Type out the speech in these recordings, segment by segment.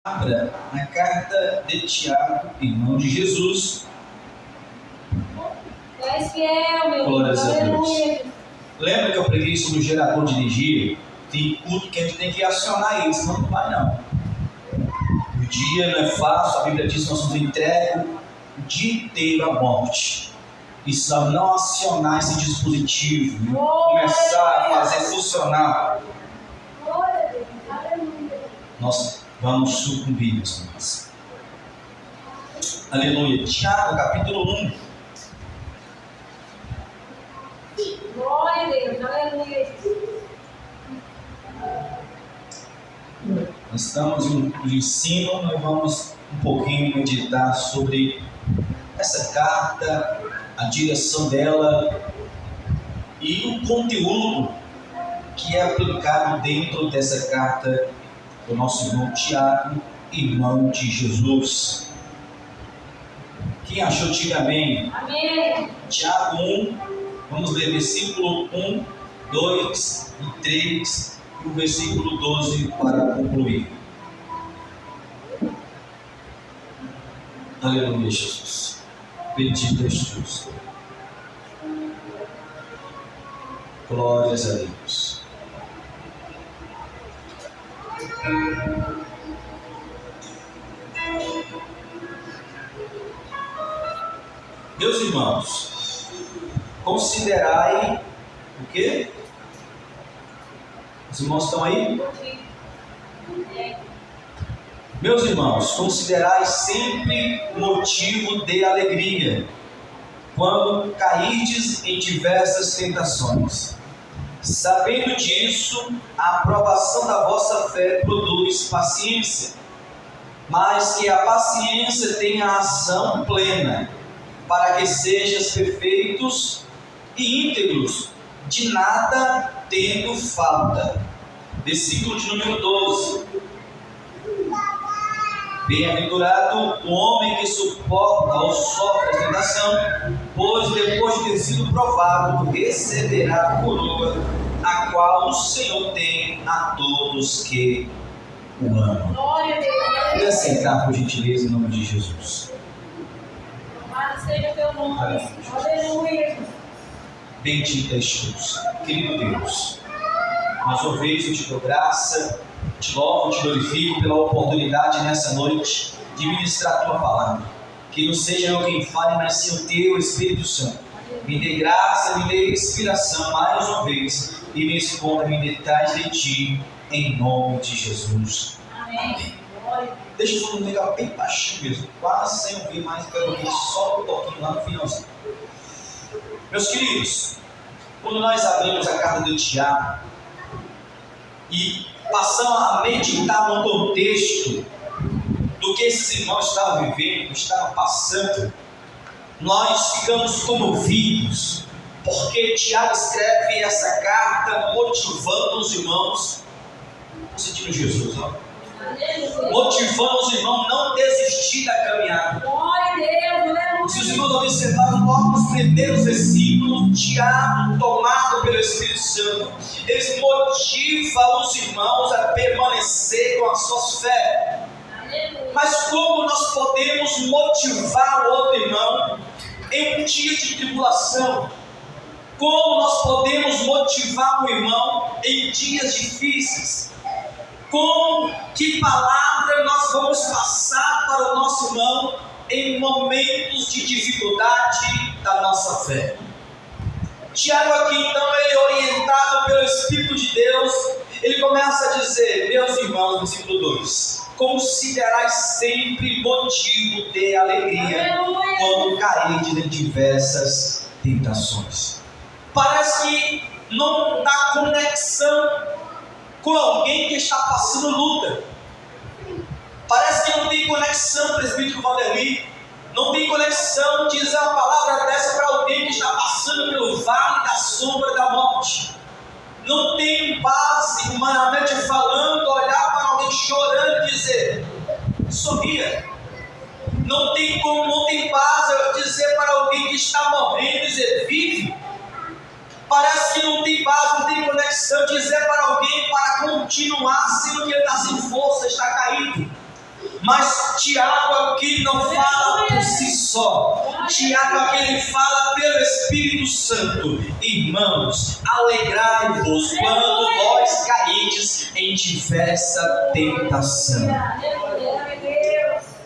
Abra na carta de Tiago, irmão de Jesus. Tu és fiel, meu Glórias a Deus. Aleluia. Lembra que eu preguei sobre o gerador de energia? Tem culto que a gente tem que acionar ele, senão não vai não. O dia não é fácil, a Bíblia diz que nós somos entregues o dia inteiro à morte. E se nós não acionar esse dispositivo e começar a fazer funcionar, Glória a Deus. Aleluia. nós vamos sucumbir, meus irmãos. Aleluia. Tiago, capítulo 1. Glória a Deus. Aleluia. Nós estamos no ensino, nós vamos um pouquinho meditar sobre essa carta, a direção dela e o conteúdo que é aplicado dentro dessa carta do nosso irmão Tiago, irmão de Jesus. Quem achou, diga amém. Amém. Tiago 1, vamos ler versículo 1, 2 e 3 e o versículo 12 para concluir. Aleluia, Jesus. Bendito és tu. Glórias a Deus. Meus irmãos, considerai o quê? Os irmãos estão aí? Meus irmãos, considerai sempre motivo de alegria quando cairdes em diversas tentações, sabendo disso, a aprovação da vossa fé produz paciência, mas que a paciência tenha ação plena, para que sejas perfeitos e íntegros, de nada tendo falta. Versículo de número 12. Bem-aventurado o homem que suporta ou sofre a tentação, pois depois de ter sido provado, receberá a coroa, a qual o Senhor tem a todos que o amam. Glória a Deus. Queria sentar, por gentileza, em nome de Jesus. Louvado seja teu nome. Aleluia. Bendito és tu, querido Deus. Mais uma vez eu te dou graça, te louvo, te glorifico pela oportunidade nessa noite de ministrar a tua palavra. Que não seja eu quem fale, mas sim o teu Espírito Santo. Me dê graça, me dê inspiração mais uma vez e me responda em detalhes de ti, em nome de Jesus. Amém. Glória. Deixa eu falar um negócio bem baixinho mesmo, quase sem ouvir mais, quero ouvir só um pouquinho lá no finalzinho. Meus queridos, quando nós abrimos a carta de Tiago e passamos a meditar no contexto do que esses irmãos estavam vivendo, estavam passando, nós ficamos comovidos, porque Tiago escreve essa carta motivando os irmãos, sentindo Jesus, ó, Aleluia. motivando os irmãos a não desistir da caminhada. Glória a Deus. Aleluia. Se os irmãos observaram logo nos primeiros versículos, Tiago, tomado pelo Espírito Santo, eles motivam os irmãos a permanecer com as suas fé. Aleluia. Mas como nós podemos motivar o outro irmão em um dia de tribulação? Como nós podemos motivar o irmão em dias difíceis? Como, que palavra nós vamos passar para o nosso irmão em momentos de dificuldade da nossa fé? Tiago aqui então, ele é orientado pelo Espírito de Deus, ele começa a dizer: meus irmãos, versículo 2, considerai sempre motivo de alegria Aleluia. quando cairdes em diversas tentações. Parece que não dá conexão com alguém que está passando luta. Parece que não tem conexão, presbítero Vanderly. Não tem conexão de dizer uma palavra dessa para alguém que está passando pelo vale da sombra da morte. Não tem base, humanamente falando, olhar para alguém chorando e dizer: sorria. Não tem como, não tem base eu dizer para alguém que está morrendo e dizer: vive. Parece que não tem base, não tem conexão, dizer para alguém para continuar, sendo que ele está sem força, está caído. Mas Tiago aqui não fala por si só. Tiago aqui ele fala pelo Espírito Santo. Irmãos, alegrai-vos quando vós caídes em diversa tentação.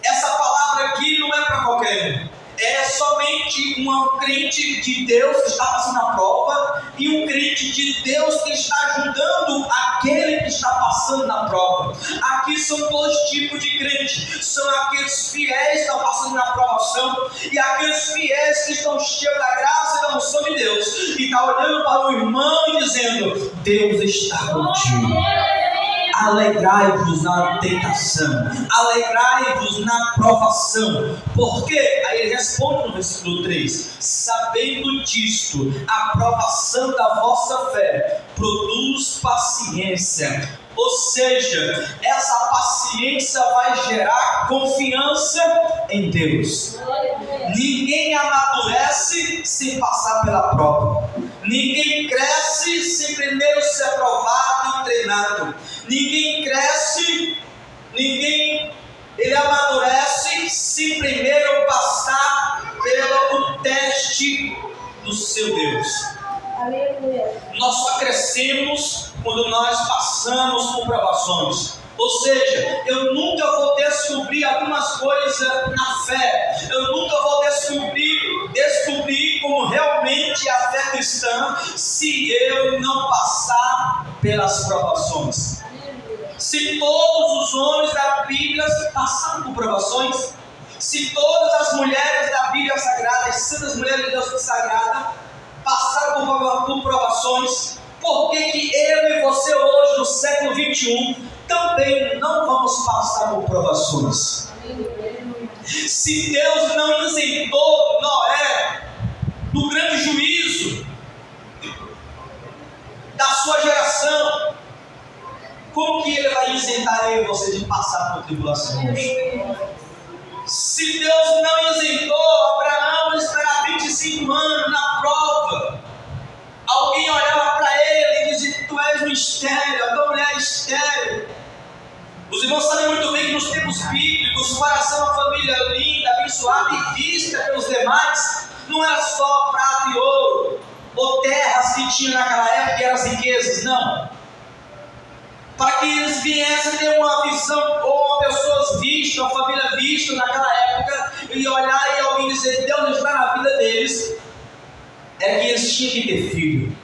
Essa palavra aqui não é para qualquer um. É somente um crente de Deus que está passando a prova e um crente de Deus que está ajudando aquele que está passando na prova. Aqui são dois tipos de crentes. São aqueles fiéis que estão passando na provação e aqueles fiéis que estão cheios da graça e da unção de Deus. E está olhando para o irmão e dizendo: Deus está contigo. Alegrai-vos na tentação, alegrai-vos na provação. Por quê? Aí ele responde no versículo 3: sabendo disto, a provação da vossa fé produz paciência. Ou seja, essa paciência vai gerar confiança em Deus. Ninguém amadurece sem passar pela prova. Ninguém cresce sem primeiro ser provado e treinado. Ninguém cresce, ele amadurece se primeiro passar pelo teste do seu Deus. Nós só crescemos quando nós passamos por provações. Ou seja, eu nunca vou descobrir algumas coisas na fé. Eu nunca vou descobrir como realmente é a fé cristã se eu não passar pelas provações. Se todos os homens da Bíblia passaram por provações, se todas as mulheres da Bíblia Sagrada, as santas mulheres de Deus Sagrada, passaram por provações, por que eu e você hoje, no século 21, também não vamos passar por provações? Se Deus não isentou Noé do grande juízo da sua geração, como que Ele vai isentar eu e você de passar por tribulação hoje? Se Deus não isentou Abraão de esperar 25 anos na prova, alguém olhava para ele e dizia: tu és um estéril, a tua mulher é estéril. Os irmãos sabem muito bem que nos tempos bíblicos, para ser uma família linda, abençoada e vista pelos demais, não era só prata e ouro, ou terras que tinham naquela época e eram as riquezas, não. Para que eles viessem ter uma visão, ou uma pessoa vista, uma família vista naquela época, e olhar e alguém dizer: Deus está na vida deles, é que eles tinham que ter filho.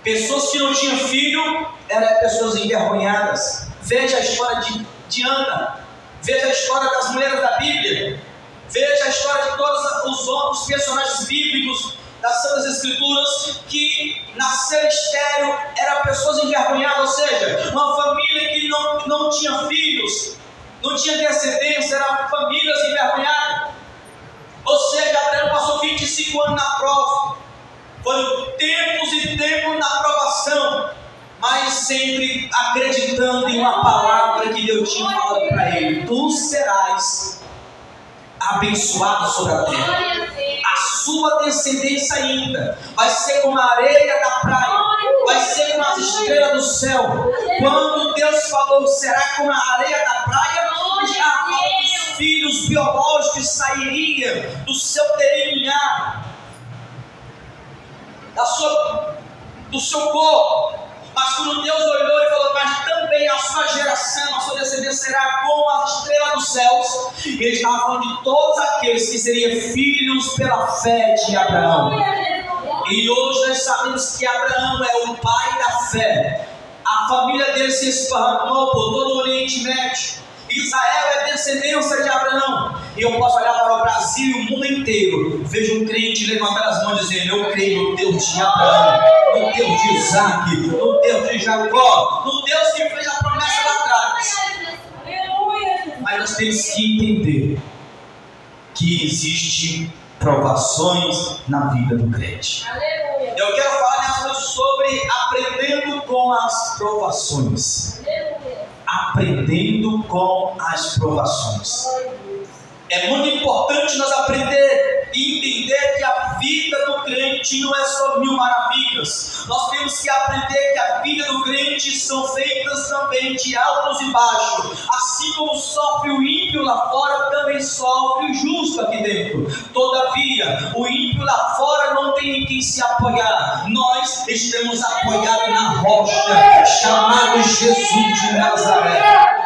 Pessoas que não tinham filho eram pessoas envergonhadas. Veja a história de Ana, veja a história das mulheres da Bíblia, veja a história de todos os personagens bíblicos das Santas Escrituras que nasceram estéril, eram pessoas envergonhadas. Ou seja, uma família que não tinha filhos, não tinha descendência, eram famílias envergonhadas. Ou seja, Abraão passou 25 anos na prova. Foram tempos e tempos na provação, mas sempre acreditando em uma palavra que Deus tinha falado para ele: tu serás abençoado sobre a terra. A sua descendência ainda vai ser como a areia da praia, vai ser como as estrelas do céu. Quando Deus falou será como a areia da praia, já falou que os filhos biológicos sairiam do seu delinear, do seu corpo. Mas quando Deus olhou e falou: mas também a sua geração, a sua descendência será como a estrela dos céus, ele estava falando de todos aqueles que seriam filhos pela fé de Abraão. E hoje nós sabemos que Abraão é o pai da fé. A família dele se esparramou por todo o Oriente Médio. Israel é descendência de Abraão. E eu posso olhar para o Brasil e o mundo inteiro, vejo um crente levantar as mãos dizendo: eu creio no Deus de Abraão, no Deus de Isaac, no Deus de Jacó, no Deus que fez a promessa lá atrás. Mas nós temos que entender que existem provações na vida do crente. Eu quero falar nessa noite sobre aprendendo com as provações. Aprendendo com as provações. É muito importante nós aprender e entender que a vida do crente não é só mil maravilhas. Nós temos que aprender que a vida do crente são feitas também de altos e baixos. Assim como sofre o ímpio lá fora, também sofre o justo aqui dentro. Todavia, o ímpio lá fora não tem em quem se apoiar. Nós estamos apoiados na rocha, chamado Jesus de Nazaré.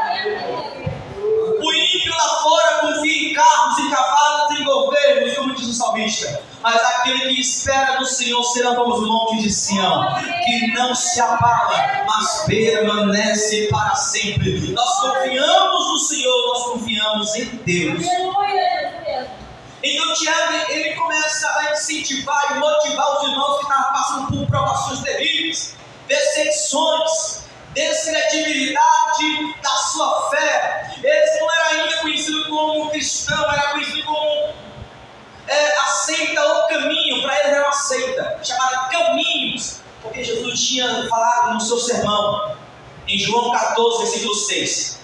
O ímpio lá fora confia em carros, em cavalos, em governos, como diz o salmista. Mas aquele que espera no Senhor será como os montes de Sião, que não se abala, mas permanece para sempre. Nós confiamos no Senhor, nós confiamos em Deus. Então Tiago, ele começa a incentivar e motivar os irmãos que estavam passando por provações terríveis, perseguições, descredibilidade da sua fé. Eles não eram ainda conhecidos como cristão, era conhecido como a seita ou caminho. Para eles era uma seita chamada Caminhos, porque Jesus tinha falado no seu sermão em João 14, versículo 6: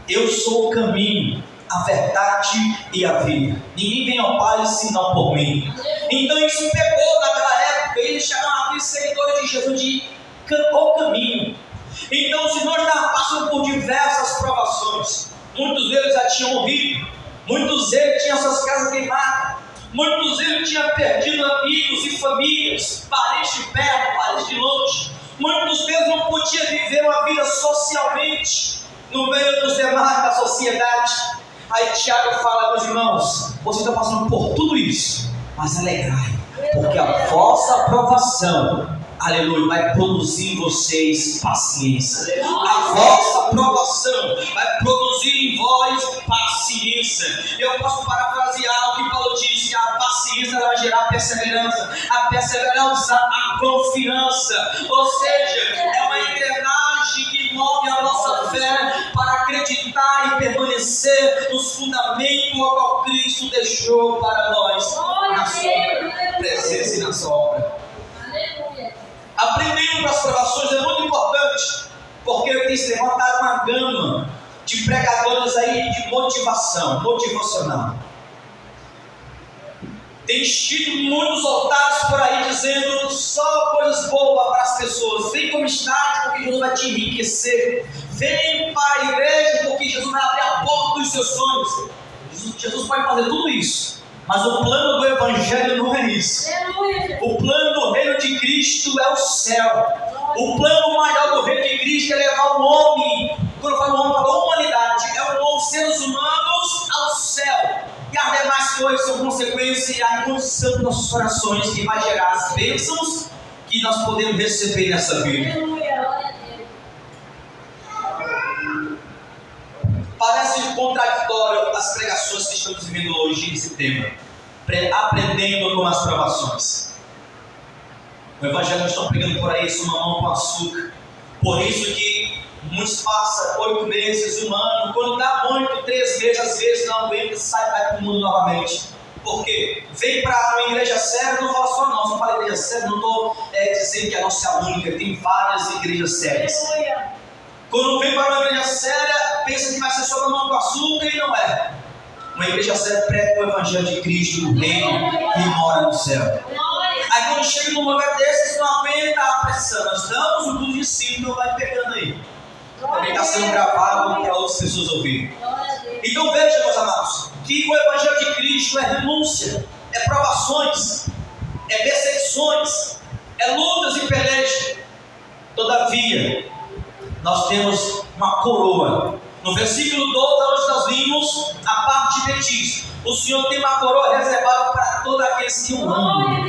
eu sou o caminho, a verdade e a vida. Ninguém vem ao Pai senão por mim. Então isso pegou naquela época. Eles chamavam aqueles seguidores de Jesus de o caminho. Então os irmãos estavam passando por diversas provações. Muitos deles já tinham morrido, muitos deles tinham suas casas queimadas, muitos deles tinham perdido amigos e famílias, parentes de perto, parentes de longe. Muitos deles não podiam viver uma vida socialmente no meio dos demais da sociedade. Aí Tiago fala, meus irmãos, vocês estão passando por tudo isso, mas alegrai, porque a vossa aprovação, aleluia, vai produzir em vocês paciência. A vossa aprovação vai produzir em vós paciência. Eu posso parafrasear o que Paulo disse: a paciência vai gerar perseverança, a perseverança, a confiança. Ou seja, é uma engrenagem que move a nossa fé para acreditar e permanecer nos fundamentos ao qual Cristo deixou para nós, na sua presença e na sua obra. Aprendendo com as provações é muito importante, porque eu tenho levantado uma gama de pregadores aí de motivacional. Tem tido muitos altares por aí dizendo só coisas boas para as pessoas. Vem como está, porque Jesus vai te enriquecer. Vem para a igreja, porque Jesus vai abrir a porta dos seus sonhos. Jesus pode fazer tudo isso, mas o plano do Evangelho não é isso. O plano do reino de Cristo é o céu. O plano maior do reino de Cristo é levar o homem, quando eu falo homem, eu falo a humanidade, é os seres humanos ao céu. E as demais coisas são consequência e a condição dos nossos corações que vai gerar as bênçãos que nós podemos receber nessa vida. Parece contraditório as pregações que estamos vivendo hoje nesse tema, aprendendo com as provações. O Evangelho nós estamos pregando por aí, isso mamão com açúcar. Por isso que muitos passam 8 meses, 1 ano, quando dá muito, 3 meses, às vezes não aguenta, sai para o mundo novamente. Por quê? Vem para uma igreja séria, não fala só nós, não fala igreja séria, não estou dizendo que a nossa é a única, tem várias igrejas sérias. Quando vem para uma igreja séria, pensa que vai ser só mamão com açúcar e não é. Uma igreja séria prega o Evangelho de Cristo, do reino que mora no céu. Aí quando chega num lugar desses, não aguenta a pressão. Nós damos o culto de ensino, então vai pegando aí. Também está sendo gravado para outras pessoas ouvirem. Então veja, meus amados, que o Evangelho de Cristo é renúncia, é provações, é perseguições, é lutas e pelejas. Todavia, nós temos uma coroa. No versículo 12, onde nós vimos a parte que diz: o Senhor tem uma coroa reservada para todos aqueles que o amam.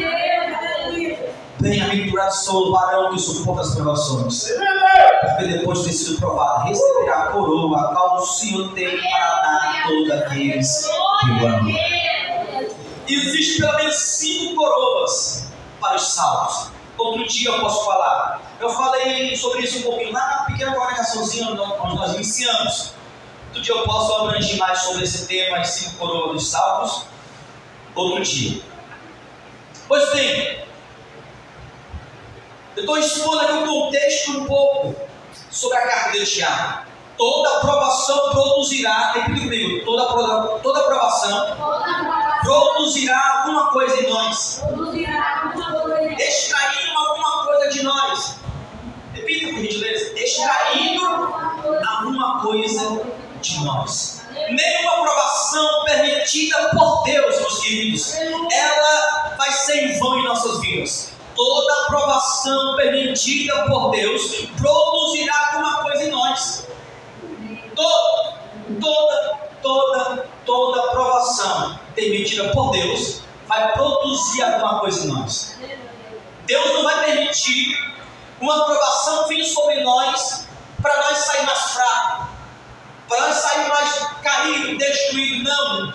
Bem-aventurado sou o varão que suporta as provações, porque depois de ter sido provado, receberá a coroa a qual o Senhor tem para dar a todos aqueles que o amam. Existem pelo menos 5 coroas para os salvos. Outro dia eu posso falar. Eu falei sobre isso um pouquinho lá na pequena comunicaçãozinha onde nós iniciamos. Outro dia eu posso abranger mais sobre esse tema, as 5 coroas dos salvos. Outro dia. Pois bem, eu estou expondo aqui um contexto um pouco sobre a carta de Tiago. Toda aprovação produzirá, repita comigo, toda aprovação produzirá alguma coisa em nós, Produzirá alguma coisa. extraindo alguma coisa de nós. Repita, por gentileza: extraindo alguma coisa de nós. Nenhuma provação permitida por Deus, meus queridos, ela vai ser em vão em nossas vidas. Toda provação permitida por Deus produzirá alguma coisa em nós. Toda provação permitida por Deus vai produzir alguma coisa em nós. Deus não vai permitir uma provação vir sobre nós para nós sair mais fracos, para nós sair mais caídos, destruídos. Não.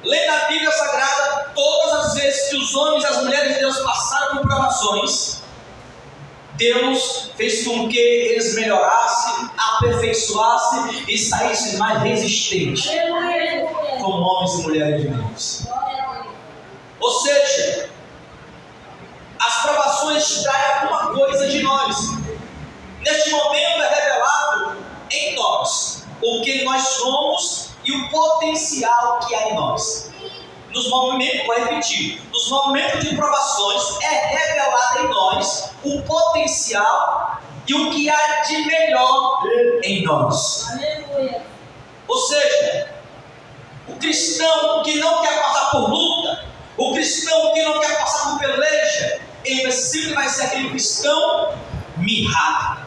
Lendo a Bíblia Sagrada, todas as vezes que os homens e as mulheres de Deus passaram por provações, Deus fez com que eles melhorassem, aperfeiçoassem e saíssem mais resistentes como homens e mulheres de Deus. Ou seja, as provações traem alguma coisa de nós. Neste momento é revelado em nós o que nós somos e o potencial que há em nós. Nos momentos, vou repetir, nos momentos de provações é revelado em nós o potencial e o que há de melhor em nós. Ou seja, o cristão que não quer passar por luta, o cristão que não quer passar por peleja, ele sempre vai ser aquele cristão mirrado,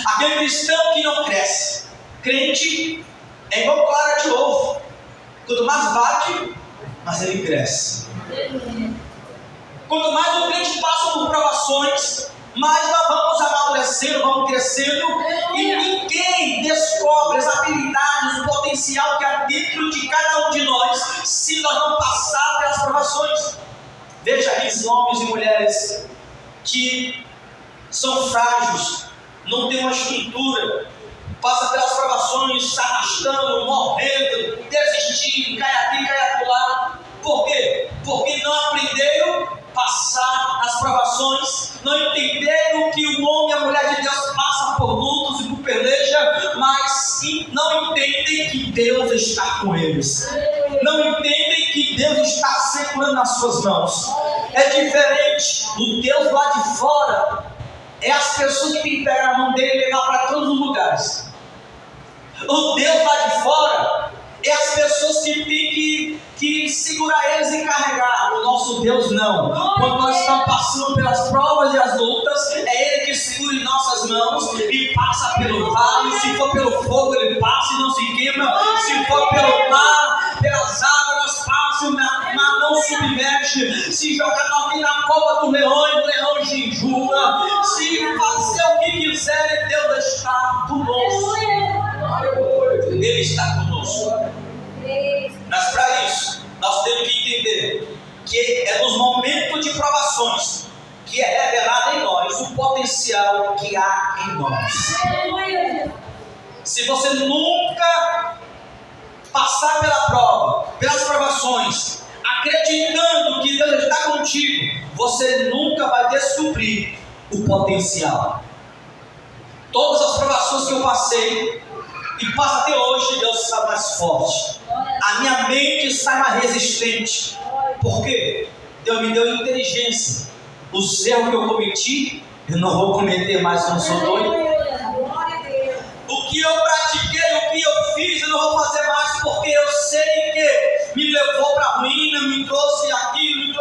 aquele cristão que não cresce. Crente é igual clara de ovo, quanto mais bate, mais ele cresce. Quanto mais o crente passa por provações, mais nós vamos amadurecendo, vamos crescendo, e ninguém descobre as habilidades, o potencial que há dentro de cada um de nós, se nós não passarmos pelas provações. Veja esses homens e mulheres que são frágeis, não têm uma estrutura, passa pelas provações, se arrastando, morrendo, desistindo, cai aqui, cai acolá. Por quê? Porque não aprenderam a passar as provações, não entenderam que o homem e a mulher de Deus passam por lutas e por peleja, mas não entendem que Deus está com eles. Não entendem que Deus está segurando nas suas mãos. É diferente. O Deus lá de fora é as pessoas que têm que pegar a mão dele e levar para todos os lugares. O Deus lá de fora é as pessoas que têm que segurar eles e carregar. O nosso Deus não. Quando nós estamos passando pelas provas e as lutas, é Ele que segura em nossas mãos e passa pelo vale. Se for pelo fogo, Ele passa e não se queima. Se for pelo mar, pelas águas, passa e o mar não submerge. Se jogar alguém na cova do leão, o leão jejua. Se fazer o que quiser, Deus está conosco. Ele está conosco. Mas para isso, nós temos que entender que é nos momentos de provações que é revelado em nós o potencial que há em nós. Se você nunca passar pela prova, pelas provações, acreditando que Deus está contigo, você nunca vai descobrir o potencial. Todas as provações que eu passei e passo até hoje, Deus está mais forte. A minha mente está mais resistente. Por quê? Deus me deu inteligência. Os erros que eu cometi, eu não vou cometer mais, eu não sou doido. O que eu pratiquei, o que eu fiz, eu não vou fazer mais, porque eu sei que me levou para a ruína, me trouxe aquilo,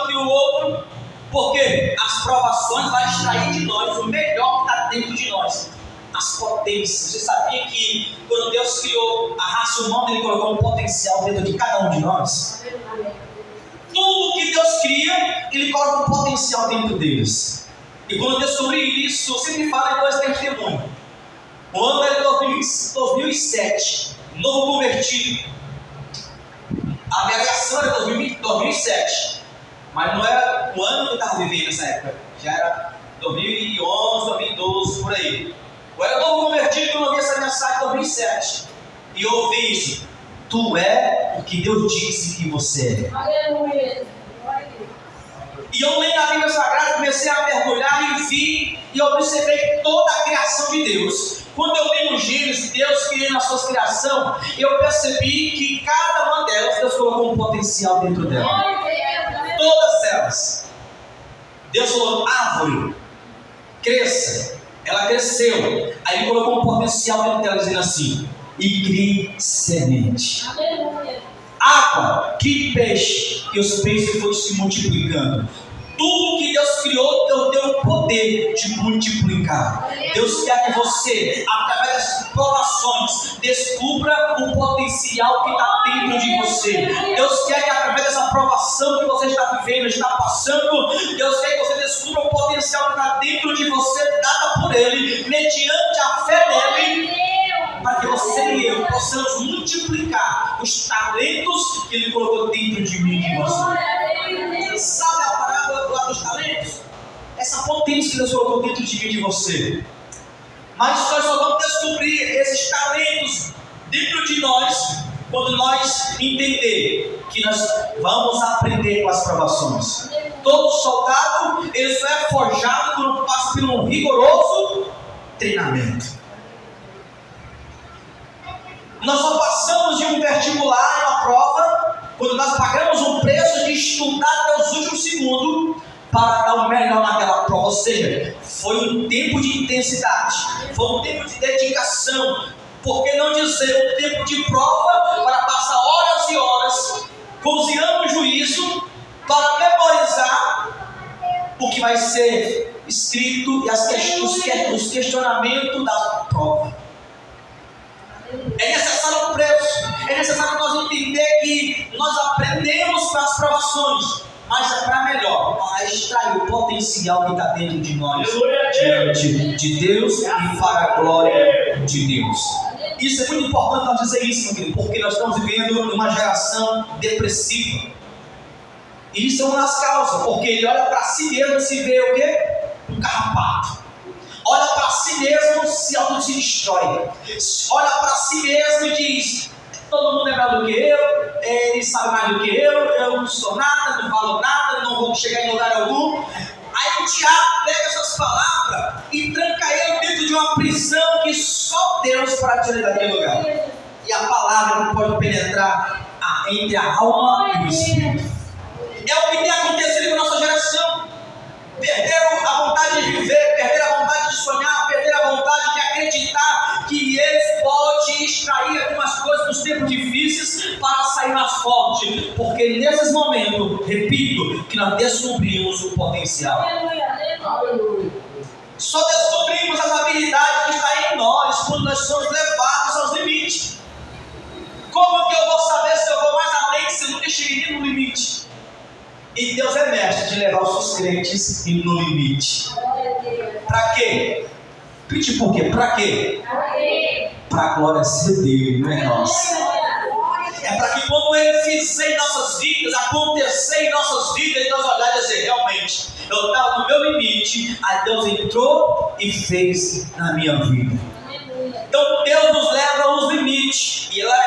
aquilo outro. Porque as provações vão extrair de nós o melhor que está dentro de nós. As potências. Você sabia que quando Deus criou a raça humana, Ele colocou um potencial dentro de cada um de nós? Tudo que Deus cria, Ele coloca um potencial dentro deles. E quando eu descobri isso, eu sempre falo em dois testemunhos. O ano era 2007, novo convertido. A minha reação era 2007. Mas não era o ano que eu estava vivendo nessa época. Já era 2011, 2012, por aí. Eu era novo convertido quando eu ouvi essa mensagem em 2007. E eu ouvi isso. Tu é o que Deus disse que você é. Aleluia. E eu lendo a Bíblia Sagrada, comecei a mergulhar e vi e observei toda a criação de Deus. Quando eu li no Gênesis, Deus criando a sua criação, eu percebi que cada uma delas, Deus colocou um potencial dentro dela. Todas elas. Deus falou, árvore, cresça. Ela cresceu. Aí Ele colocou um potencial dentro dela, dizendo assim, e crie semente. Água, crie peixe. E os peixes foram se multiplicando. Tudo que Deus criou, Deus deu o poder de multiplicar. Deus quer que você, através das provações, descubra o potencial que está dentro de você. Deus quer que através dessa provação que você está vivendo, está passando, Deus quer que você descubra o potencial que está dentro de você, dada por Ele, mediante a fé nele, para que você e eu possamos multiplicar os talentos que Ele colocou dentro de mim e de você. Sabe a parábola dos talentos? Essa potência que Deus colocou dentro de mim e de você. Mas nós só vamos descobrir esses talentos dentro de nós quando nós entender que nós vamos aprender com as provações. Todo soldado, ele só é forjado quando passa por um rigoroso treinamento. Nós só passamos de um vestibular, uma prova, quando nós pagamos um preço de estudar até os últimos segundos para dar o melhor naquela prova. Ou seja, foi um tempo de intensidade, foi um tempo de dedicação. Por que não dizer um tempo de prova para passar horas e horas cozinhando o juízo para memorizar o que vai ser escrito e os questionamentos da prova. É necessário um preço, é necessário nós entender que nós aprendemos com as provações, mas é para melhor, para extrair o potencial que está dentro de nós, diante de Deus e para a glória de Deus. Isso é muito importante nós dizer isso, meu querido, porque nós estamos vivendo uma geração depressiva. E isso é uma das causas, porque ele olha para si mesmo e se vê o quê? Um carrapato. Olha para si mesmo, se autodestrói. Olha para si mesmo e diz: todo mundo é melhor do que eu, ele sabe mais do que eu não sou nada, não falo nada, não vou chegar em lugar algum. Aí o diabo pega essas palavras e tranca ele dentro de uma prisão que só Deus para tirar daquele lugar. E a palavra não pode penetrar entre a alma e o espírito. É o que tem acontecido com a nossa geração. Perderam a vontade de viver, perderam a vontade de sonhar, perderam a vontade de acreditar que eles podem extrair algumas coisas dos tempos difíceis para sair mais forte. Porque nesses momentos, repito, que nós descobrimos o potencial. Aleluia. Só descobrimos as habilidades que estão em nós quando nós somos levados aos limites. Como que eu vou saber se eu vou mais além se eu nunca cheguei no limite? E Deus é mestre de levar os seus crentes no limite. Para quê? Pede por quê? Para quê? Para a glória ser dele, não é nossa. É para que quando ele fizer em nossas vidas, acontecer em nossas vidas, nós olhar e dizer, realmente, eu estava no meu limite, aí Deus entrou e fez na minha vida. Então Deus nos leva aos limites, e lá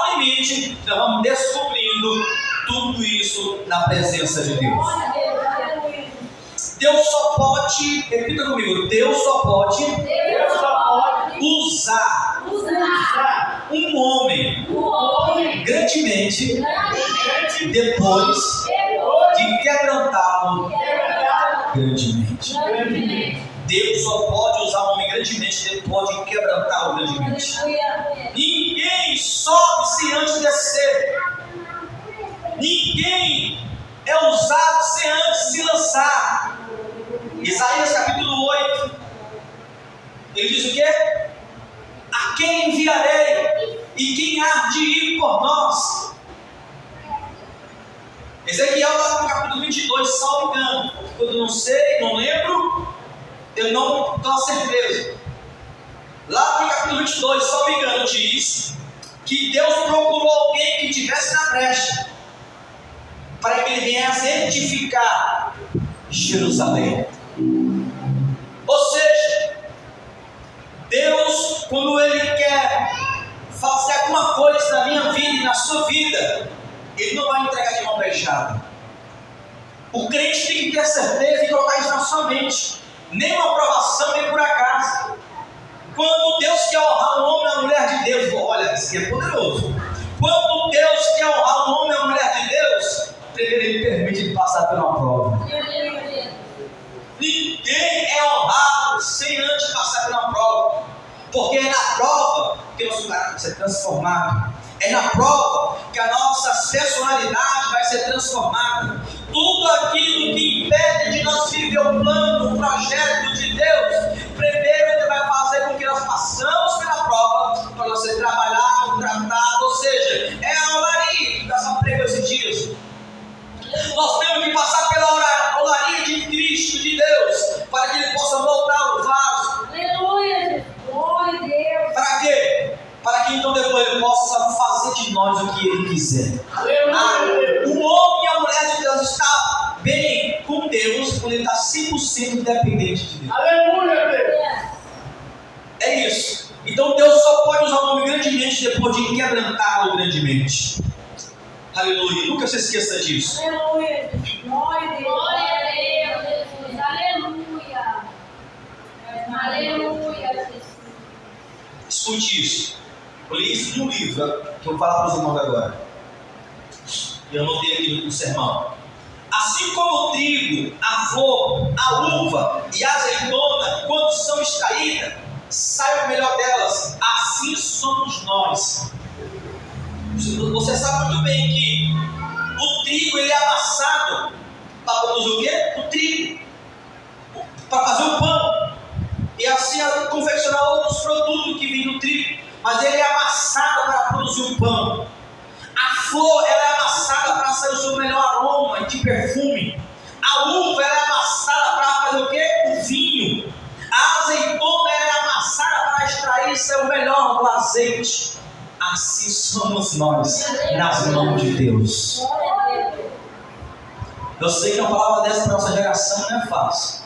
no limite, nós vamos descobrindo tudo isso na presença de Deus. Deus só pode, repita comigo, Deus só pode usar um homem grandemente depois de quebrantá-lo grandemente. Deus só pode usar um homem grandemente depois de quebrantá-lo grandemente. Ninguém sobe sem antes descer. Ninguém é usado sem antes se lançar. Isaías capítulo 8, ele diz o quê? A quem enviarei? E quem há de ir por nós? Ezequiel lá no capítulo 22, salvo engano, eu não sei, não lembro, eu não tenho certeza. Lá no capítulo 22, salvo engano, diz que Deus procurou alguém que estivesse na brecha para que ele viesse edificar Jerusalém. Ou seja, Deus, quando Ele quer fazer alguma coisa na minha vida e na sua vida, Ele não vai entregar de mão beijada. O crente tem que ter certeza e colocar isso na sua mente. Nem uma aprovação, nem por acaso. Quando Deus quer honrar o homem e a mulher de Deus, olha, isso aqui é poderoso. Quando Deus quer honrar Porque é na prova que nosso caráter vai ser transformado. É na prova que a nossa personalidade vai ser transformada. Tudo aquilo que impede de nós viver o plano, o projeto de Deus, primeiro Ele vai fazer com que nós passamos pela prova para nós ser trabalhado, tratado. Ou seja, é a olaria que está pregando esses dias. Nós temos que passar pela olaria de Cristo, de Deus, para que Ele possa voltar o vaso. Aleluia, glória a Deus. Para quê? Para que então depois Ele possa fazer de nós o que Ele quiser. O homem e a mulher de Deus está bem com Deus quando ele está 100% dependente de Deus. Aleluia, Deus. É isso. Então Deus só pode usar o nome grandemente depois de quebrantá-lo grandemente. Aleluia. Nunca se esqueça disso. Aleluia, glória a Deus. Glória a Deus, Jesus. Aleluia. Aleluia, Jesus. Escute isso. Eu li isso num livro que eu vou falar para os irmãos agora. Eu anotei aqui no sermão. Assim como o trigo, a flor, a uva e a azeitona, quando são extraídas, sai o melhor delas. Assim somos nós. Você sabe muito bem que o trigo ele é amassado para produzir o quê? O trigo. Para fazer o pão. E assim confeccionar outros produtos que vêm do trigo. Mas ele é amassado para produzir o pão. A flor ela é amassada para sair o seu melhor aroma de perfume. A uva ela é amassada para fazer o quê? O vinho. A azeitona ela é amassada para extrair o melhor do azeite. Assim somos nós nas mãos de Deus. Eu sei que uma palavra dessa para nossa geração não é fácil,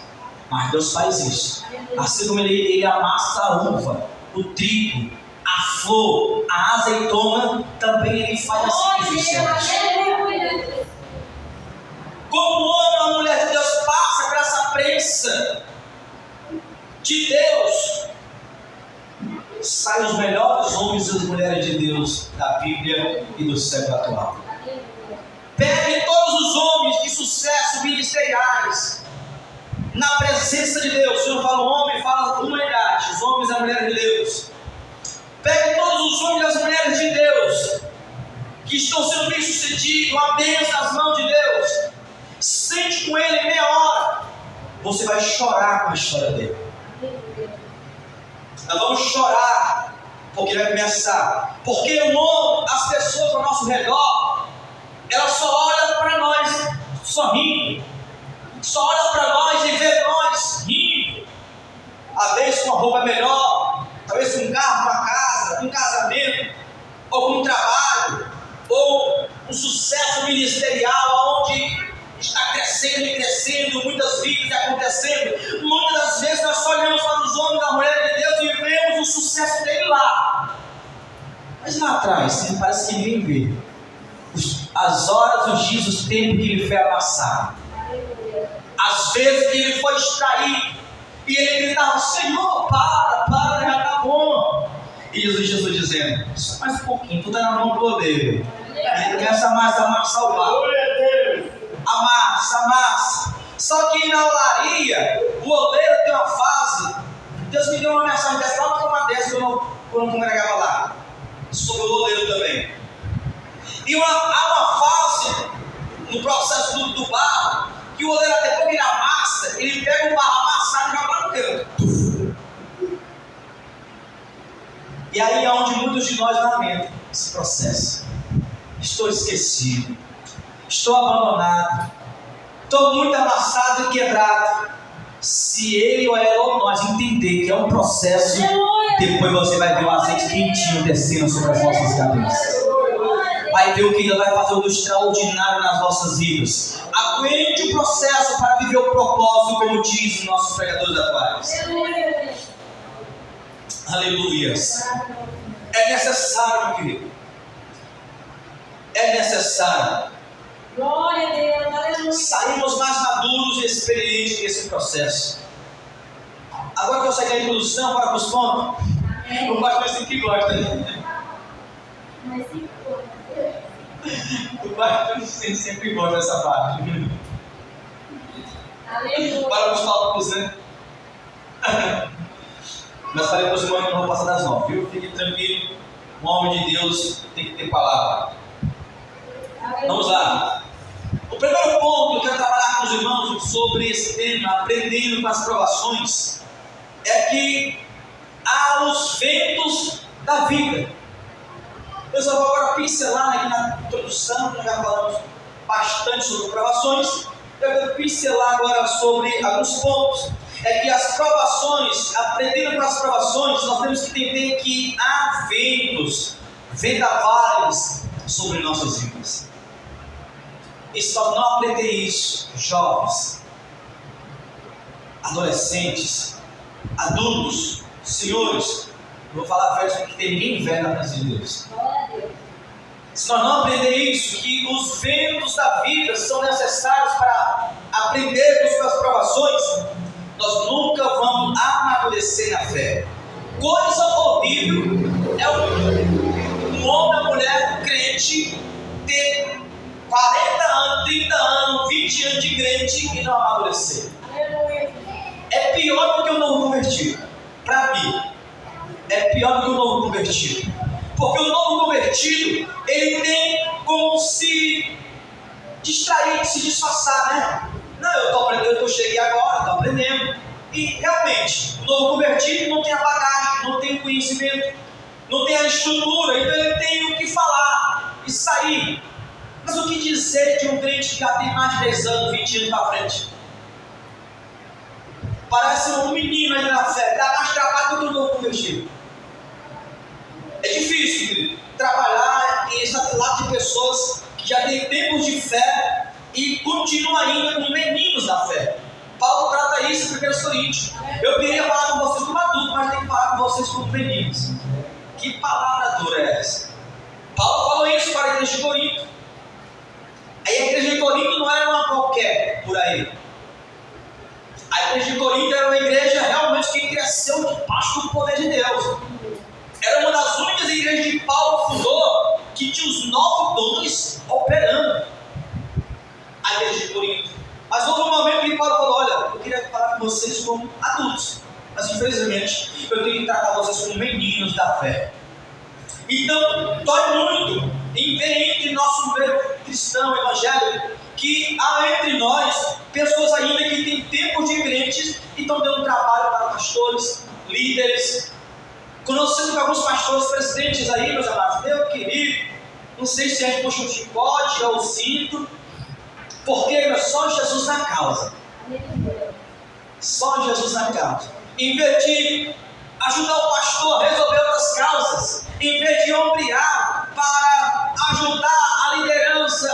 mas Deus faz isso. Assim como ele amassa a uva, o trigo, a flor, a azeitona, também ele faz assim nos céus. Como o homem ou a mulher de Deus passa por essa prensa de Deus, saem os melhores homens e as mulheres de Deus da Bíblia e do século atual. Pegue todos os homens de sucesso ministeriais na presença de Deus. Se eu falo homem, fala humanidade, os homens e as mulheres de Deus. Pegue todos os homens e as mulheres de Deus que estão sendo bem sucedidos, a bênção nas mãos de Deus. Sente com ele meia hora. Você vai chorar com a história dele. Nós vamos chorar, porque ele vai começar. Porque o mundo, as pessoas ao nosso redor, elas só olham para nós sorrindo, só olham para nós e vê nós rindo. Às vezes com uma roupa melhor, talvez com um carro para casa, com um casamento, ou com um trabalho, ou um sucesso ministerial, onde está crescendo e crescendo, muitas vidas acontecendo. Muitas das vezes nós só olhamos para os homens da mulher de Deus e vemos o sucesso dele lá. Mas lá atrás, parece que ninguém vê as horas, os dias, os tempos que ele foi amassado. Às vezes que ele foi extraído e ele gritava: Senhor, para, já está bom. E Jesus dizendo: só mais um pouquinho, tu está na mão do oleiro. Ele começa a amassar o barro. Amassa. Só que na olaria, o oleiro tem uma fase. Deus me deu uma mensagem dessa lá na dessa quando eu congregava lá, sobre o oleiro também. E há uma fase no processo do barro que o oleiro, depois que ele amassa, ele pega o barro amassado e joga lá no canto. E aí é onde muitos de nós lamentam esse processo. Estou esquecido, estou abandonado, estou muito amassado e quebrado. Se ele ou ela ou nós entender que é um processo, depois você vai ver o azeite quentinho descendo sobre as nossas cabeças. Vai ver o que ele vai fazer do extraordinário nas nossas vidas. Aguente o processo para viver o propósito, como diz os nossos pregadores atuais. Aleluia. É necessário, meu querido. É necessário. Glória a Deus, aleluia. Saímos mais maduros e experientes nesse processo. Agora que eu saí da introdução para os pontos, o pastor sempre gosta, né? O pastor sempre gosta dessa parte. Aleluia. Para os tópicos, né? Mas falei para os irmãos que não vou passar das 9, viu? Fique tranquilo, um homem de Deus tem que ter palavra. Vamos lá. O primeiro ponto que eu quero trabalhar com os irmãos sobre esse tema, aprendendo com as provações, é que há os ventos da vida. Eu só vou agora pincelar aqui na introdução, nós já falamos bastante sobre provações. Eu quero pincelar agora sobre alguns pontos. É que as provações, aprendendo com as provações, nós temos que entender que há ventos, vendavais sobre nossas vidas. E se nós não aprender isso, jovens, adolescentes, adultos, senhores, eu vou falar velhos porque tem ninguém velho na presença de Deus. Se nós não aprender isso, que os ventos da vida são necessários para aprendermos com as provações, nós nunca vamos amadurecer na fé. Coisa horrível é um homem ou mulher crente ter 40 anos, 30 anos, 20 anos de crente e não amadurecer. É pior do que o novo convertido. Para mim, é pior do que o novo convertido. Porque o novo convertido, ele tem como se distrair, se disfarçar, né? Não, eu estou aprendendo, eu cheguei agora, estou aprendendo. E realmente, o novo convertido não tem a bagagem, não tem o conhecimento, não tem a estrutura, então ele tem o que falar e sair. Mas o que dizer de um crente que já tem mais de 10 anos, 20 anos para frente? Parece um menino ainda na fé, dá mais trabalho do que o novo convertido. É difícil, querido, trabalhar em esse lado de pessoas que já têm tempos de fé e continuam ainda como meninos da fé. Paulo trata isso em 1 Coríntios. Eu queria falar com vocês como adultos, mas tenho que falar com vocês como meninos. Que palavra dura é essa? Paulo falou isso para a igreja de Corinto. Aí a igreja de Corinto não era uma qualquer por aí. A igreja de Corinto era uma igreja realmente que cresceu debaixo do poder de Deus. Era uma das únicas igrejas que Paulo fundou que tinha os 9 dons operando. A igreja de Corinto. Mas houve um momento que Paulo falou: olha, eu queria falar com vocês como adultos, mas infelizmente eu tenho que tratar vocês como meninos da fé. Então, dói muito em ver entre nosso meio cristão evangélico que há entre nós pessoas ainda que têm tempos de crentes e estão dando trabalho para pastores, líderes. Conhecendo alguns pastores presidentes aí, meus amados, meu querido, não sei se a gente puxa um chicote ou o cinto, porque é só Jesus na causa. Só Jesus na causa. Em vez de ajudar o pastor a resolver outras causas, em vez de ombrear para ajudar a liderança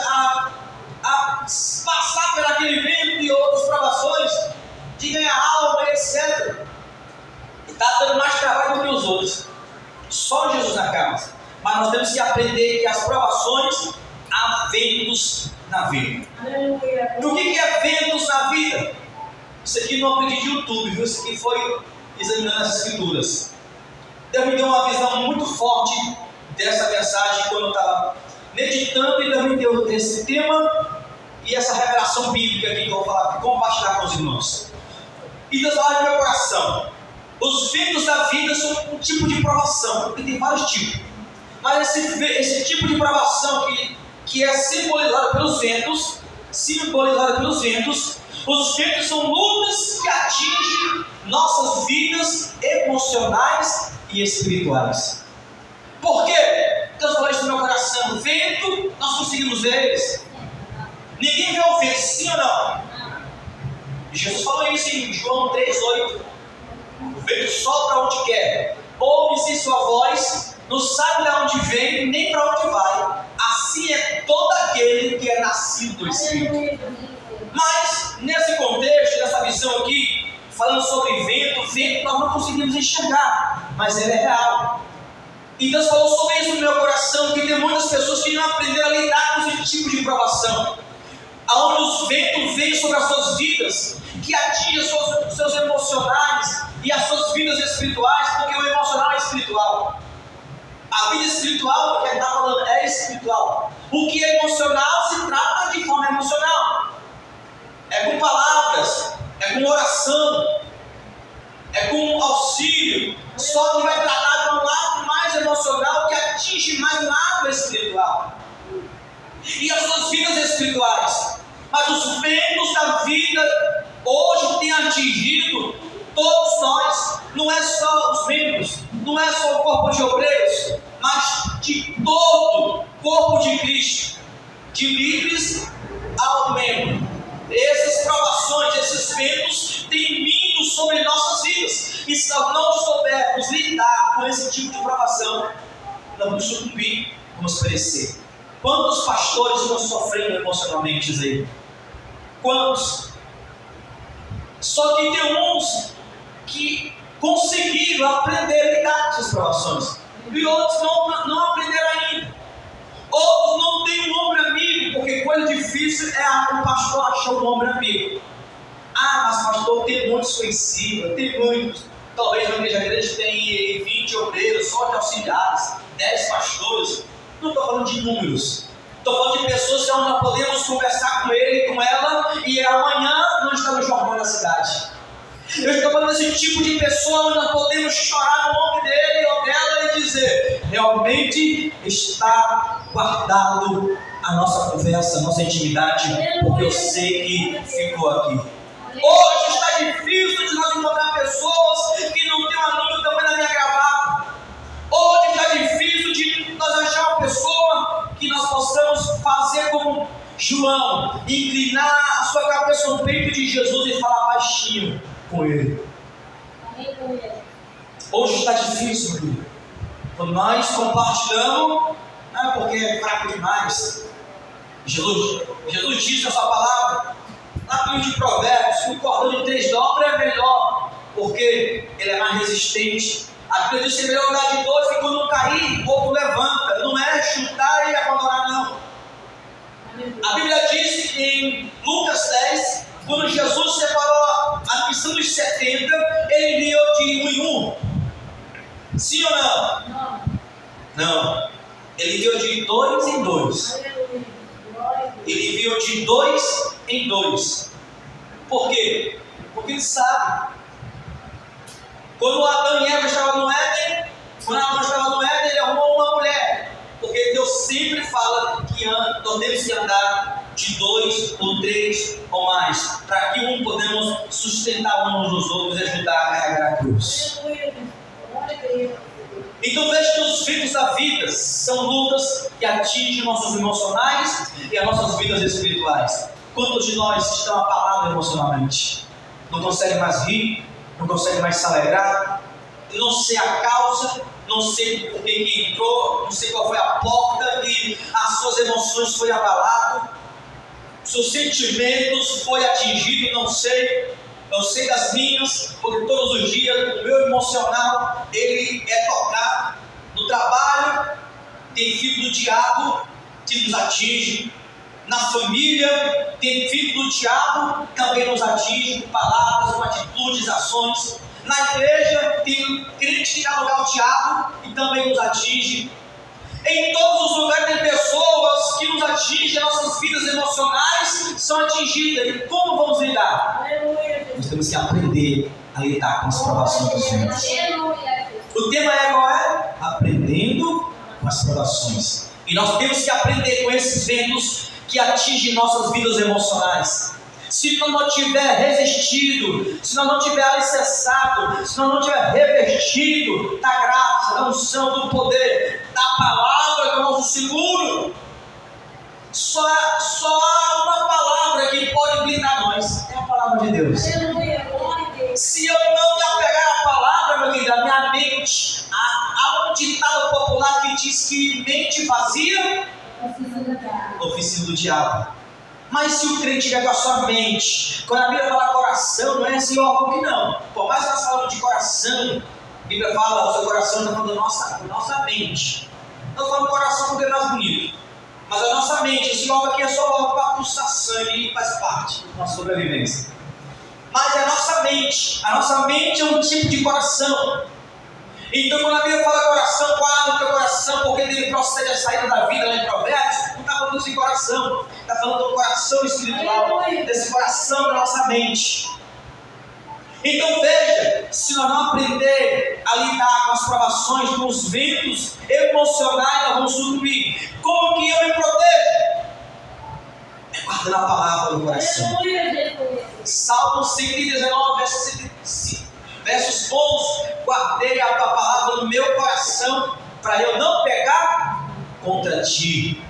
a passar por aquele vento e outras provações, de ganhar alma, etc. Está dando mais trabalho do que os outros. Só Jesus na causa. Mas nós temos que aprender que as provações há ventos na vida. Do que é ventos na vida? Isso aqui não aprendi de YouTube, viu? Isso aqui foi examinando as escrituras. Deus me deu uma visão muito forte dessa mensagem quando eu estava meditando, e Deus me deu esse tema e essa revelação bíblica aqui que eu vou falar, compartilhar com os irmãos. E Deus fala no meu coração: os ventos da vida são um tipo de provação, porque tem vários tipos. Mas esse tipo de provação que é simbolizado pelos ventos, os ventos são lutas que atingem nossas vidas emocionais e espirituais. Por quê? Deus falou isso no meu coração. Vento, nós conseguimos ver eles. Ninguém vê o vento, sim ou não? Jesus falou isso em João 3,8. O vento sopra onde quer, ouve-se sua voz, não sabe de onde vem nem para onde vai. Assim é todo aquele que é nascido do Espírito. Mas nesse contexto, nessa visão aqui, falando sobre vento nós não conseguimos enxergar, mas ele é real. E Deus falou sobre isso no meu coração, que tem muitas pessoas que não aprenderam a lidar com esse tipo de provação, aonde os ventos vêm sobre as suas vidas, que atingem os seus emocionais e as suas vidas espirituais, porque o emocional é espiritual. A vida espiritual, que a gente está falando, é espiritual. O que é emocional se trata de forma emocional. É com palavras, é com oração, é com auxílio. Só que vai tratar de um lado mais emocional que atinge mais o lado espiritual. E as suas vidas espirituais. Mas os ventos da vida hoje têm atingido todos nós. Não é só os membros, não é só o corpo de obreiros, mas de todo o corpo de Cristo, de líderes ao membro. Essas provações, esses ventos têm vindo sobre nossas vidas. E se nós não soubermos lidar com esse tipo de provação, nós vamos sucumbir, vamos perecer. Quantos pastores estão sofrendo emocionalmente aí? Quantos? Só que tem uns que conseguiram aprender a lidar com essas provações. E outros não aprenderam ainda. Outros não têm um ombro amigo, porque coisa difícil é o pastor achar um ombro amigo. Ah, mas pastor, tem muitos conhecidos, tem muitos. Talvez na igreja grande tenha 20 obreiros, só de auxiliares, 10 pastores. Não estou falando de números. Estou falando de pessoas que nós podemos conversar com ele, com ela, e amanhã não está no jornal da cidade. Eu estou falando desse tipo de pessoa onde nós podemos chorar no nome dele ou dela e dizer: realmente está guardado a nossa conversa, a nossa intimidade, porque eu sei que ficou aqui. Hoje está difícil de nós encontrar pessoas que não têm um amigo também na minha gravata. Hoje está difícil de nós achar uma pessoa que nós possamos fazer como João, inclinar a sua cabeça no peito de Jesus e falar baixinho com ele. Hoje está difícil, meu filho. Quando nós compartilhamos, não é porque é fraco demais. Jesus disse na sua palavra, lá no livro de Provérbios, que o cordão de 3 dobras é melhor, porque ele é mais resistente. A Bíblia diz que é melhor andar de 2, que quando um cair, o outro levanta. Não é chutar e abandonar, não. A Bíblia diz em Lucas 10, quando Jesus separou a missão dos 70, ele enviou de 1 em 1. Sim ou não? Não. Ele enviou de 2 em 2. Ele enviou de 2 em 2. Por quê? Porque ele sabe. Quando Adão e Eva estavam no Éden, ele arrumou uma mulher. Porque Deus sempre fala que nós temos que andar de 2 ou 3 ou mais, para que podemos sustentar uns nos outros e ajudar a carregar a cruz. Então veja que os ventos da vida são lutas que atingem nossos emocionais e as nossas vidas espirituais. Quantos de nós estão abalados emocionalmente? Não conseguem mais rir, não conseguem mais se alegrar, não sei a causa, não sei por que entrou, não sei qual foi a porta e as suas emoções foram abaladas, seus sentimentos foram atingidos, não sei. Eu sei das minhas, porque todos os dias o meu emocional ele é tocado. No trabalho tem filho do diabo que nos atinge. Na família tem filho do diabo que também nos atinge com palavras, com atitudes, ações. Na igreja tem crente que quer alugar o diabo e também nos atinge. Em todos os lugares tem pessoas que nos atingem, nossas vidas emocionais são atingidas. E como vamos lidar? Nós temos que aprender a lidar com as provações dos ventos. O tema é qual é? Aprendendo com as provações. E nós temos que aprender com esses ventos que atingem nossas vidas emocionais. Se nós não tiver resistido, se nós não tiver alicerçado, se nós não tiver revestido da graça, da unção, do poder, da palavra que é o nosso seguro, só há uma palavra que pode blindar nós, é a palavra de Deus. Se eu não me apegar à palavra, meu querido, a minha mente, há um ditado popular que diz que mente vazia, oficina do diabo. Mas se o crente tiver com a sua mente, quando a Bíblia fala coração, não é esse órgão que não. Por mais que nós falamos de coração, a Bíblia fala, o seu coração está falando da nossa mente. Não falando coração porque é mais bonito. Mas a nossa mente, esse órgão aqui é só órgão para pulsar sangue e faz parte da nossa sobrevivência. Mas é a nossa mente é um tipo de coração. Então quando a Bíblia fala coração, guarda o teu coração, porque ele procede a saída da vida lá em Provérbios, não está falando desse coração, está falando do coração espiritual, desse coração da nossa mente. Então veja, se nós não aprender a lidar com as provações, com os ventos emocionais, nós vamos sucumbir. Como que eu me protejo? É guardando a palavra no coração. Salmo 119, versos 11: guardei a tua palavra no meu coração, para eu não pecar contra ti.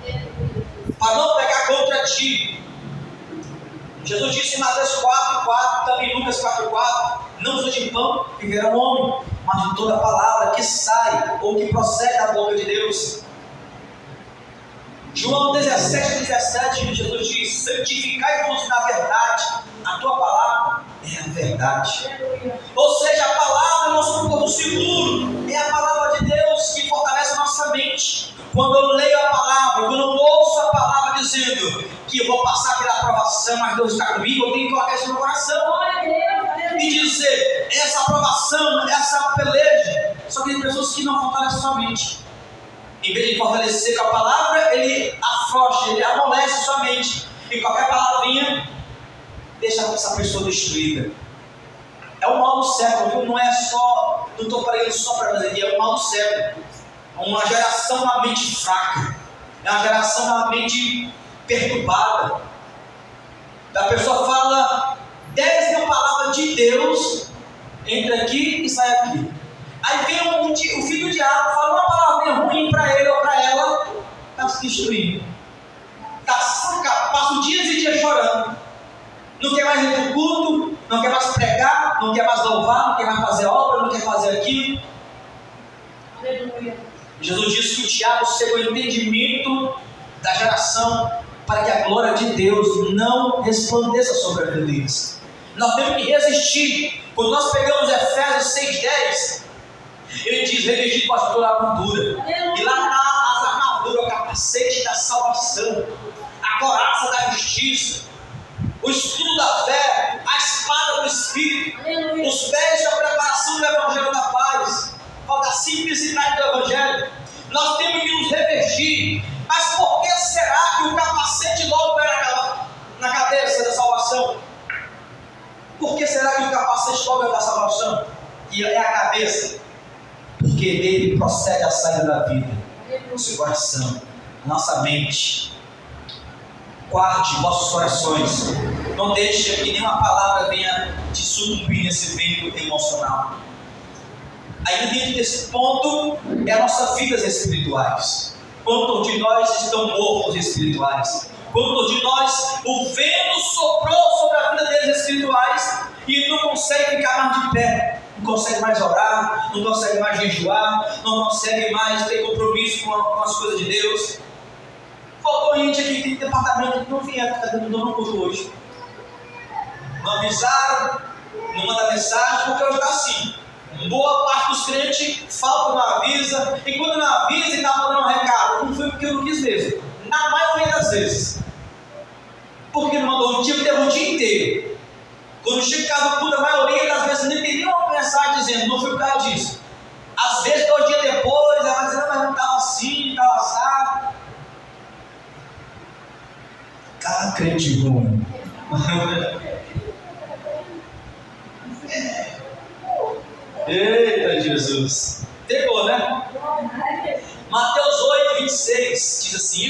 Para não pecar contra ti. Jesus disse em Mateus 4:4, também em Lucas 4:4: não só de pão viverá o homem, mas de toda palavra que sai ou que procede da boca de Deus. João 17:17, Jesus diz: santificai-vos na verdade, a tua palavra é a verdade. Ou seja, a palavra é o nosso porto seguro, é a palavra de Deus que fortalece a nossa mente. Quando eu leio a palavra, quando eu ouço a palavra dizendo que eu vou passar pela aprovação, mas Deus está comigo, eu tenho que colocar isso no coração e dizer: essa aprovação, essa peleja. Só que tem pessoas que não fortalecem sua mente. Em vez de fortalecer com a palavra, ele afrouxa, ele amolece sua mente. E qualquer palavrinha deixa essa pessoa destruída. É o mal do século, viu? Não é só, não estou pregando só para nós aqui, é o mal do século. É uma geração uma mente fraca, é uma geração uma mente perturbada. A pessoa fala 10 mil palavras de Deus, entra aqui e sai aqui. Aí vem o filho do diabo, fala uma palavrinha ruim para ele ou para ela, está se destruindo. Passa dias e dias chorando. Não quer mais ir para o culto, não quer mais pregar, não quer mais louvar, não quer mais fazer obra, não quer fazer aquilo. Aleluia. Jesus disse que o diabo cegou o entendimento da geração para que a glória de Deus não resplandeça sobre a vida deles. Nós temos que resistir. Quando nós pegamos Efésios 6:10, ele diz: revestir com a toda a armadura. E lá está as armaduras, o capacete da salvação, a coraça da justiça, o escudo da fé, a espada do Espírito, os pés da preparação do Evangelho da paz, da simplicidade do Evangelho. Nós temos que nos revestir. Mas por que será que o capacete logo vai na cabeça da salvação? Por que será que o capacete logo é da salvação? E é a cabeça? Porque dele procede a saída da vida, o seu coração, a nossa mente. Guarde vossos corações. Não deixe que nenhuma palavra venha te sucumbir nesse vento emocional. Aí dentro desse ponto é as nossas vidas espirituais. Quantos de nós estão mortos espirituais? Quantos de nós o vento soprou sobre a vida deles espirituais e não consegue ficar mais de pé, não consegue mais orar, não consegue mais jejuar, não consegue mais ter compromisso com as coisas de Deus? Faltou gente aqui que tem departamento que não vinha, está dando um culto hoje. Não avisaram, não mandam mensagem, porque hoje está assim. Boa parte dos crentes falta, não avisa, e quando não avisa e está mandando um recado, não foi porque eu não quis mesmo, na maioria das vezes. Porque não mandou um dia, teve um dia inteiro. Quando chega em casa, a maioria das vezes nem tem nenhuma mensagem dizendo, não foi por causa disso. Às vezes, 2 dias depois, ela vai dizendo, mas não estava assim, estava assado. Cara, crente ruim. Eita Jesus, pegou, né? Mateus 8:26 diz assim: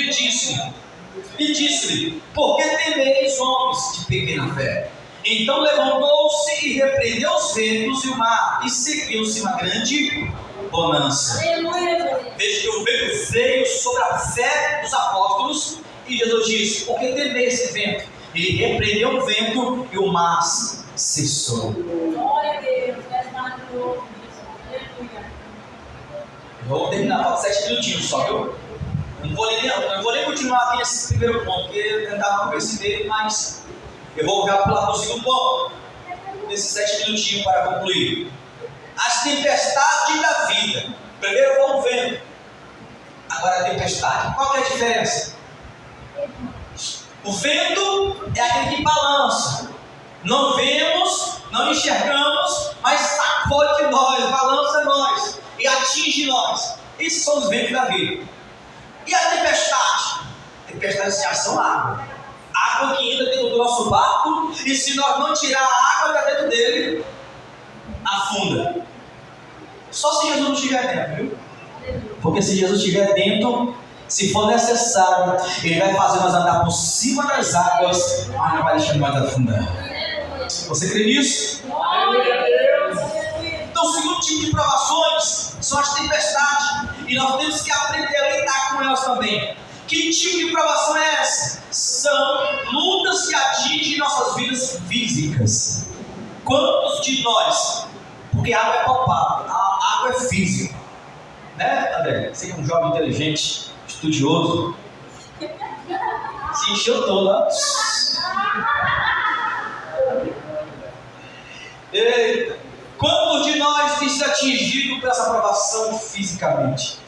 ele disse-lhe, por que temeis, homens de pequena fé? Então levantou-se e repreendeu os ventos e o mar, e seguiu-se uma grande bonança. Veja que o vento veio sobre a fé dos apóstolos, e Jesus disse: por que temeis esse vento? Ele repreendeu o vento e o mar cessou. Glória a Deus, é maravilhoso. Aleluia. Vou terminar, falta 7 minutinhos só, viu? Eu não vou nem continuar aqui nesse primeiro ponto, porque eu tentava convencer dele, mas eu vou pular para o segundo ponto, nesses 7 minutinhos para concluir. As tempestades da vida. Primeiro foi o vento, agora a tempestade. Qual que é a diferença? O vento é aquele que balança. Não vemos, não enxergamos, mas sacode nós, balança nós e atinge nós. Esses são os ventos da vida. E a tempestade? A tempestade já são água. Água que entra dentro do nosso barco, e se nós não tirar a água da dentro dele, afunda. Só se Jesus não estiver dentro, viu? Porque se Jesus estiver dentro, se for necessário, Ele vai fazer nós andar por cima das águas, mas não vai deixar nós afundar. Você crê nisso? Então, o segundo tipo de provações são as tempestades, e nós temos que aprender a lidar com elas também. Que tipo de provação é essa? São lutas que atingem nossas vidas físicas. Quantos de nós? Porque a água é palpável, a água é física, né, André? Você é um jovem inteligente, estudioso, se encheu toda. Eita. Quantos de nós tem sido atingido por essa provação fisicamente?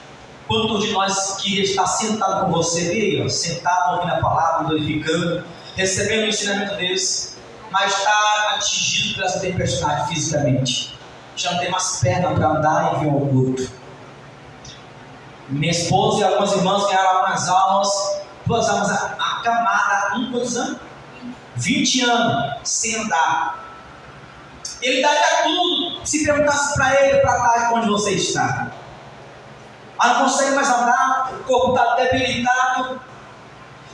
Quantos de nós que está sentado com você, aí, sentado ouvindo a palavra, glorificando, recebendo o ensinamento deles, mas está atingido por essa tempestade fisicamente? Já não tem mais perna para andar e vir ao culto. Minha esposa e algumas irmãs ganharam algumas almas, 2 almas acamadas, quantos anos? 20 anos sem andar. Ele daria tudo se perguntasse para ele, para cá onde você está. Mas não consegue mais andar, o corpo está debilitado.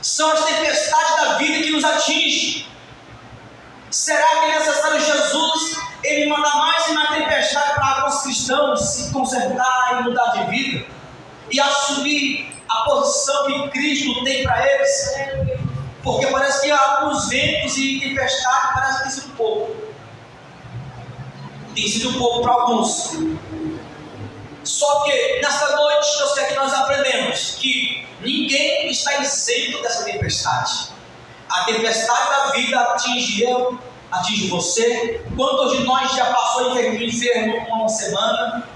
São as tempestades da vida que nos atingem. Será que é necessário Jesus, Ele manda mais e mais tempestade para os cristãos se consertar e mudar de vida? E assumir a posição que Cristo tem para eles? Porque parece que alguns ventos e tempestades parece que tem sido pouco. Tem sido pouco para alguns. Só que nesta noite eu sei que nós aprendemos que ninguém está isento dessa tempestade. A tempestade da vida atinge eu, atinge você. Quantos de nós já passou enfermo uma semana,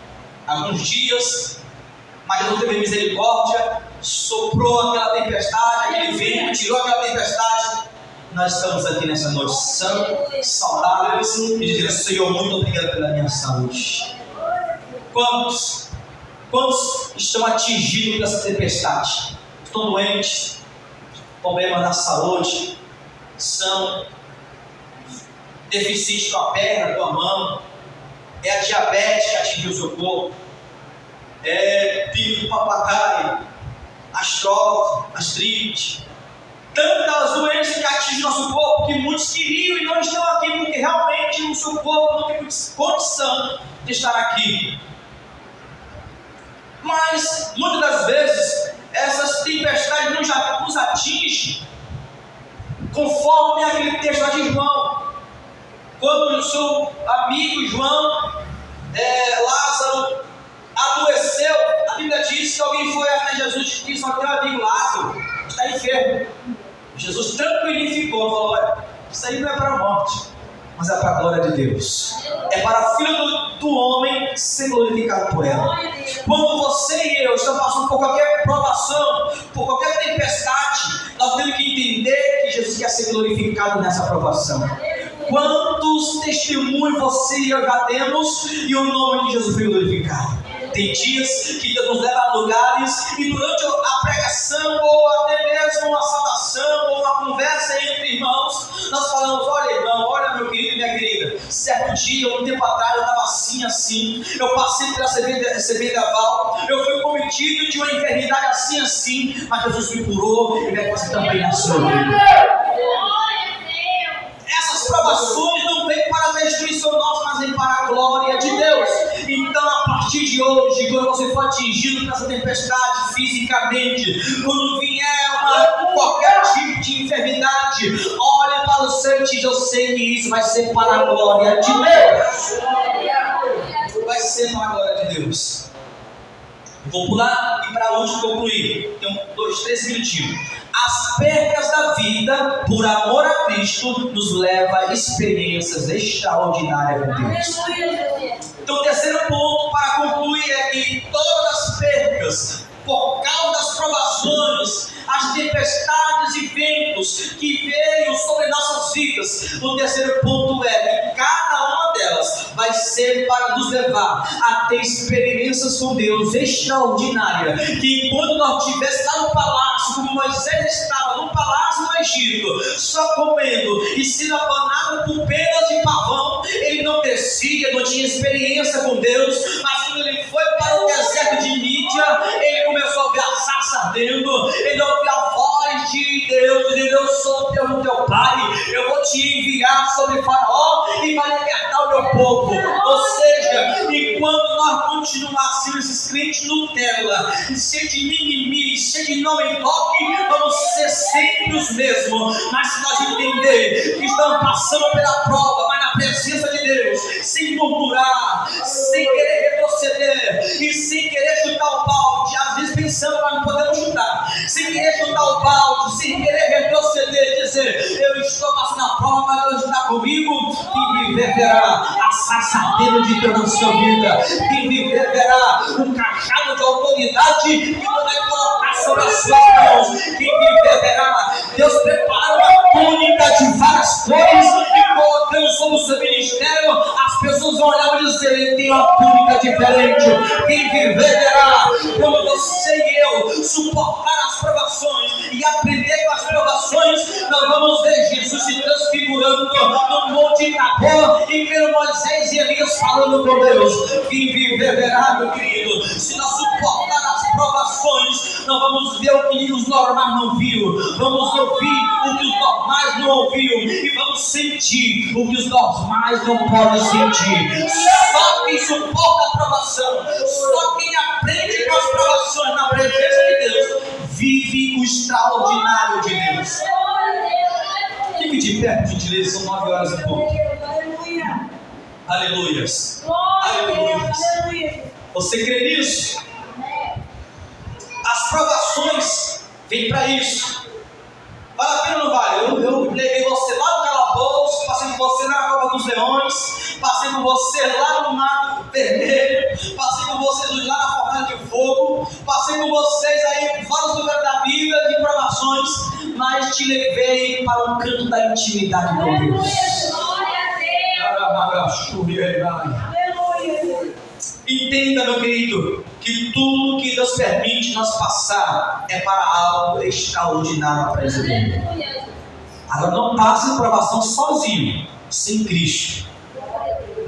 alguns dias, mas Jesus teve misericórdia, soprou aquela tempestade, aquele vento, tirou aquela tempestade. Nós estamos aqui nessa noite sãos, saudáveis, e dizendo: Senhor, muito obrigado pela minha saúde. Quantos estão atingidos por essa tempestade? Estão doentes, problemas na saúde, são deficientes com a perna, com a mão, é a diabetes que atingiu o seu corpo, é pico do papagaio, astrose, artrite, tantas doenças que atingem o nosso corpo, que muitos queriam e não estão aqui, porque realmente o seu corpo não tem condição de estar aqui. Mas, muitas das vezes, essas tempestades nos atingem, conforme aquele texto lá de João. Quando o seu amigo João, Lázaro, adoeceu, a Bíblia diz que alguém foi até Jesus e disse: ó, teu amigo Lázaro está enfermo. Jesus tranquilificou, falou: olha, isso aí não é para a morte, mas é para a glória de Deus. É para a filha do homem ser glorificado por ela. Quando você e eu estamos passando por qualquer provação, por qualquer tempestade, nós temos que entender que Jesus quer ser glorificado nessa provação. Quantos testemunhos você e eu já temos e o nome de Jesus foi glorificado? Tem dias que Deus nos leva a lugares e durante a pregação ou até mesmo uma saudação ou uma conversa entre irmãos, nós falamos: olha irmão, olha meu querido e minha querida, certo dia, um tempo atrás eu estava assim, eu passei pela cervical, eu fui cometido de uma enfermidade assim, mas Jesus me curou e vai fazer também na sua vida. Essas provações não vêm para a destruição nossa, mas vêm para a glória de Deus. Então, a partir de hoje, quando você for atingido por essa tempestade fisicamente, quando vier qualquer tipo de enfermidade, olhe para o céu e diz: eu sei que isso vai ser para a glória de Deus. Vai ser para a glória de Deus. Vou pular e para onde concluir? Tem 3 minutinhos. As perdas da vida, por amor a Cristo, nos leva a experiências extraordinárias com Deus. Então, o terceiro ponto para concluir é que todas as perdas, por causa das provações, as tempestades e ventos que veio sobre nossas vidas, o terceiro ponto é que cada uma delas vai ser para nos levar a ter experiências com Deus extraordinárias, que enquanto nós estivéssemos lá no palácio, como Moisés estava no palácio do Egito, só comendo e sendo abanado por penas de pavão. Ele não crescia, não tinha experiência com Deus, mas quando ele foi para o deserto de Mídia, ele começou a ver a sarça ardendo, ele ouviu a voz de Deus, dizendo: eu sou teu pai, eu vou te enviar sobre Faraó e vai libertar o meu povo. Ou seja, enquanto nós continuarmos sendo esses crentes Nutella, cheio de mimimi, cheio de não me toque, vamos ser sempre os mesmos. Mas se nós entender que estamos passando pela prova, mas na presença de Deus, sem murmurar, sem querer retroceder e sem querer chutar o balde, às vezes pensando que nós não podemos chutar, sem querer chutar o balde, sem querer retroceder e dizer: eu estou passando a prova, mas Deus está comigo. Quem viver verá a sarça ardendo de Deus na sua vida. Quem viver verá um cajado de autoridade que não vai colocar sobre as suas mãos. Quem viver verá Deus preparando uma túnica de várias cores e colocando sobre o seu ministério. As pessoas vão olhar e dizer: ele tem uma túnica diferente. Quem viver verá. Quando você e eu suportar as provações e aprender com as provações, nós vamos ver Jesus se transfigurando no monte Tabor e ver Moisés e Elias falando com Deus. Quem viver verá, meu querido. Se nós suportar as provações, nós vamos ver o que os normais não viram, vamos ouvir o que os normais não ouviram e vamos sentir o que os normais não podem sentir. Só quem suporta a provação, só quem aprende com as provações na presença de Deus, vive o extraordinário de Deus. Fique de pé, por gentileza, são 9 horas e pouco. Aleluias. Aleluias. Você crê nisso? As provações vêm para isso. Vale a pena ou não vale? Eu levei você lá no calabouço, passei com você na Copa dos Leões, passei com você lá no Mar Vermelho, passei com vocês lá na Fornalha de Fogo, passei com vocês aí em vários lugares da vida de provações, mas te levei para um canto da intimidade com Deus. Entenda, meu querido, que tudo que Deus permite nós passar é para algo extraordinário na presença dele. Agora, não passe a provação sozinho, sem Cristo.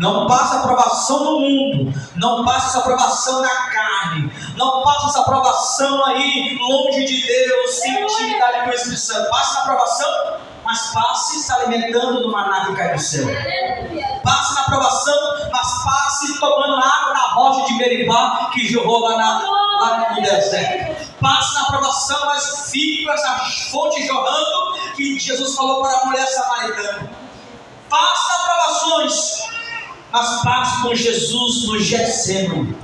Não passe a provação no mundo, não passe essa provação na carne, não passe essa provação aí longe de Deus, sem intimidade com o Espírito Santo. Passe a provação, mas passe se alimentando do maná que cai do céu. Passe na provação, mas passe tomando água na rocha de Meribá que jorrou lá no deserto. Passe na provação, mas fique com essa fonte jorrando que Jesus falou para a mulher samaritana. Passe nas provações, mas passe com Jesus no Getsemane.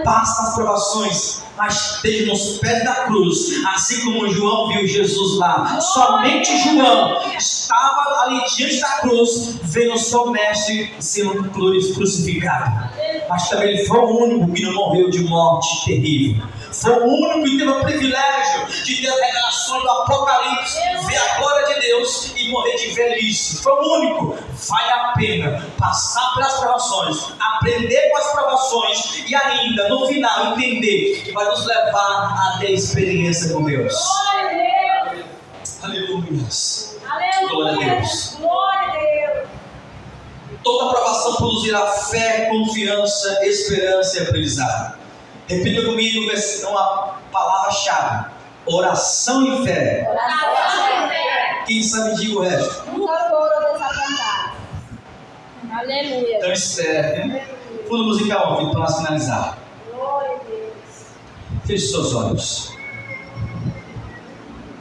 Passe nas provações, mas esteja nos pés da cruz, assim como João viu Jesus lá. Somente João estava ali diante da cruz, vendo o seu mestre sendo crucificado. Mas também ele foi o único que não morreu de morte terrível. Foi o único que teve o privilégio de ter as revelações do Apocalipse, ver a glória de Deus e morrer de velhice. Foi o único. Vale a pena passar pelas provações, aprender com as provações e ainda no final entender que vai nos levar a ter experiência com Deus. Aleluia. Glória a Deus. Toda provação produzirá fé, confiança, esperança e aprendizado. Repita comigo uma palavra-chave: oração e fé. Oração e fé. Quem sabe diga o resto. Nunca foram desapontados. Aleluia. Então espere, né? Fundo musical, para nós finalizar. Glória a Deus. Feche seus olhos.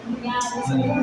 Obrigada, Senhor.